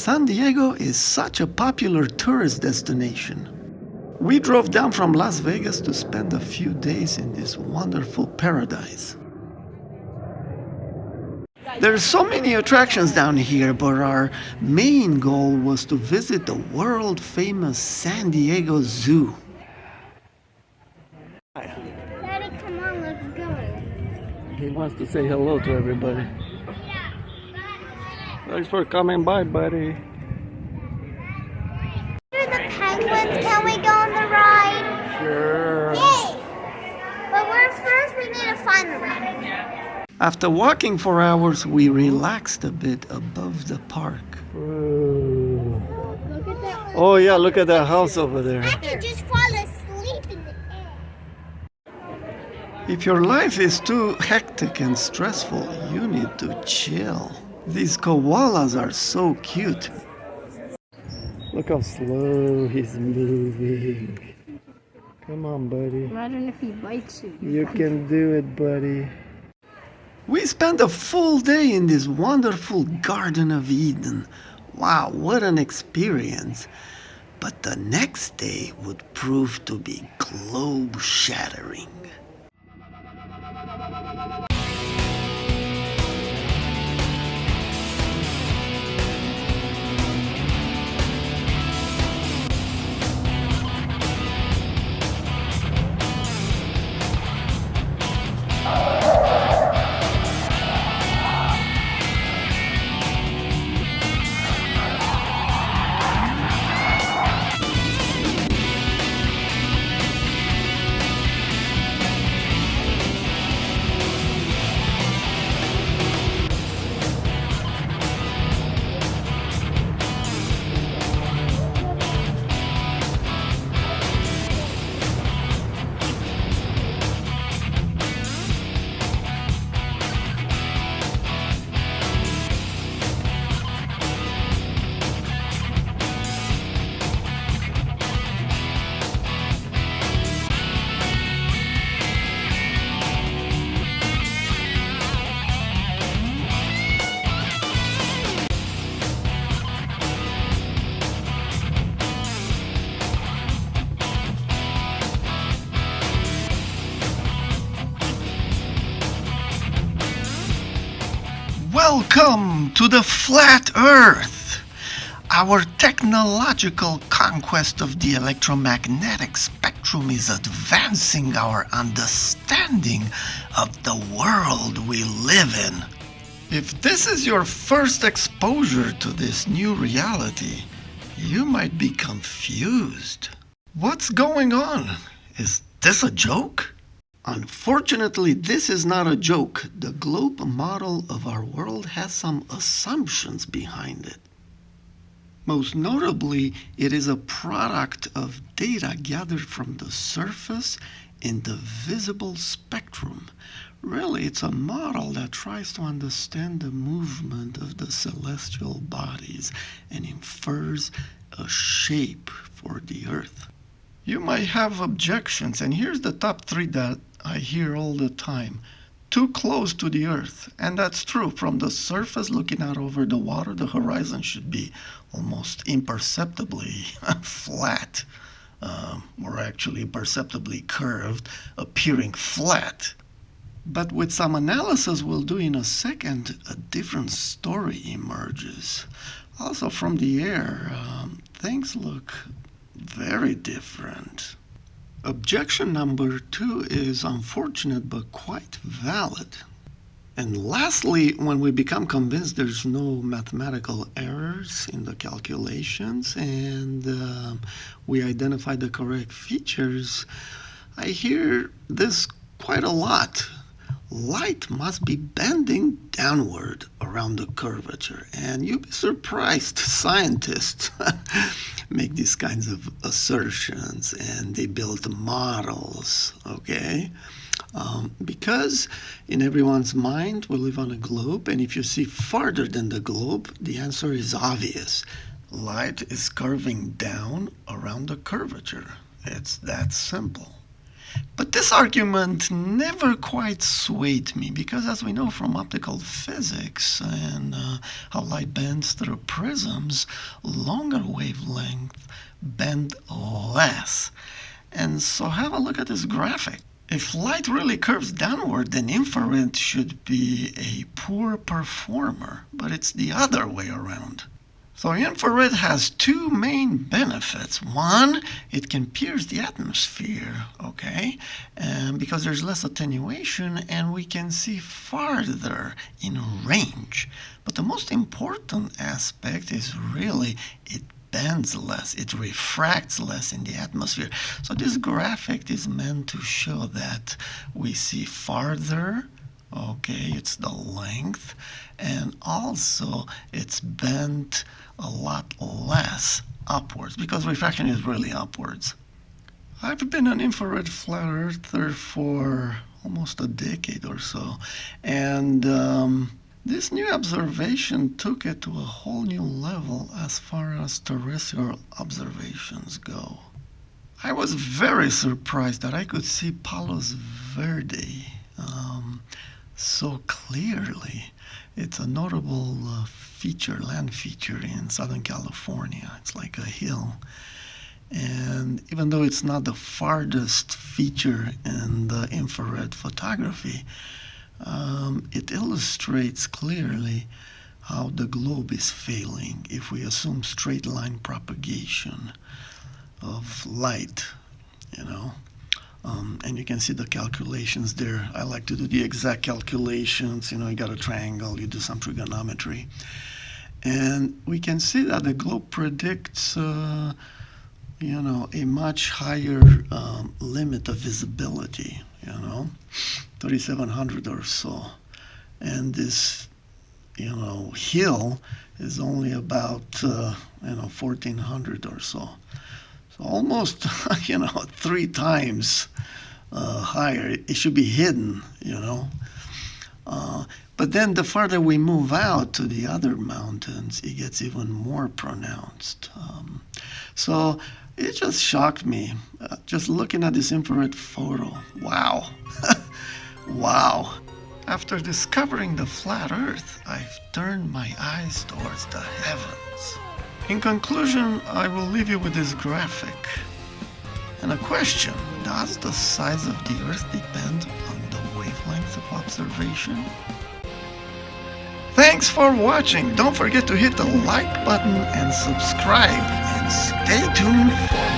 San Diego is such a popular tourist destination. We drove down from Las Vegas to spend a few days in this wonderful paradise. There's so many attractions down here, but our main goal was to visit the world-famous San Diego Zoo. Daddy, come on, let's go. He wants to say hello to everybody. Thanks for coming by, buddy. Here are the penguins. Can we go on the ride? Sure. Yay! But first we need to find the ride. After walking for hours, we relaxed a bit above the park. Look at that. Oh yeah, look at that house over there. I could just fall asleep in the air. If your life is too hectic and stressful, you need to chill. These koalas are so cute. Look how slow he's moving. Come on, buddy. Imagine if he bites you. You can do it, buddy. We spent a full day in this wonderful Garden of Eden. Wow, what an experience. But the next day would prove to be globe-shattering. Welcome to the flat Earth! Our technological conquest of the electromagnetic spectrum is advancing our understanding of the world we live in. If this is your first exposure to this new reality, you might be confused. What's going on? Is this a joke? Unfortunately, this is not a joke. The globe model of our world has some assumptions behind it. Most notably, it is a product of data gathered from the surface in the visible spectrum. Really, it's a model that tries to understand the movement of the celestial bodies and infers a shape for the Earth. You might have objections, and here's the top 3 that I hear all the time. Too close to the Earth. And that's true. From the surface, looking out over the water, the horizon should be almost imperceptibly flat, or actually perceptibly curved, appearing flat. But with some analysis we'll do in a second, a different story emerges. Also from the air, things look very different. Objection number 2 is unfortunate but quite valid. And lastly, when we become convinced there's no mathematical errors in the calculations and we identify the correct features, I hear this quite a lot. Light must be bending downward around the curvature, and you'd be surprised scientists make these kinds of assertions and they build models, okay? Because in everyone's mind we live on a globe, and if you see farther than the globe, the answer is obvious. Light is curving down around the curvature. It's that simple. But this argument never quite swayed me because, as we know from optical physics and how light bends through prisms, longer wavelengths bend less. And so have a look at this graphic. If light really curves downward, then infrared should be a poor performer, but it's the other way around. So infrared has two main benefits. One, it can pierce the atmosphere, okay, and because there's less attenuation and we can see farther in range. But the most important aspect is really it bends less, it refracts less in the atmosphere. So this graphic is meant to show that we see farther, okay, it's the length, and also it's bent a lot less upwards because refraction is really upwards. I've been an infrared flat earther for almost a decade or so, and this new observation took it to a whole new level as far as terrestrial observations go. I was very surprised that I could see Palos Verdes so clearly. It's a notable land feature in Southern California. It's like a hill. And even though it's not the farthest feature in the infrared photography, it illustrates clearly how the globe is failing if we assume straight line propagation of light, you know. And you can see the calculations there. I like to do the exact calculations. You know, you got a triangle, you do some trigonometry. And we can see that the globe predicts, a much higher limit of visibility, 3,700 or so. And this, hill is only about, 1,400 or so. So almost, 3 times higher. It should be hidden, But then the farther we move out to the other mountains, it gets even more pronounced. So it just shocked me, just looking at this infrared photo. Wow. Wow. After discovering the flat Earth, I've turned my eyes towards the heavens. In conclusion, I will leave you with this graphic. And a question: does the size of the Earth depend on the wavelength of observation? Thanks for watching. Don't forget to hit the like button and subscribe. And stay tuned for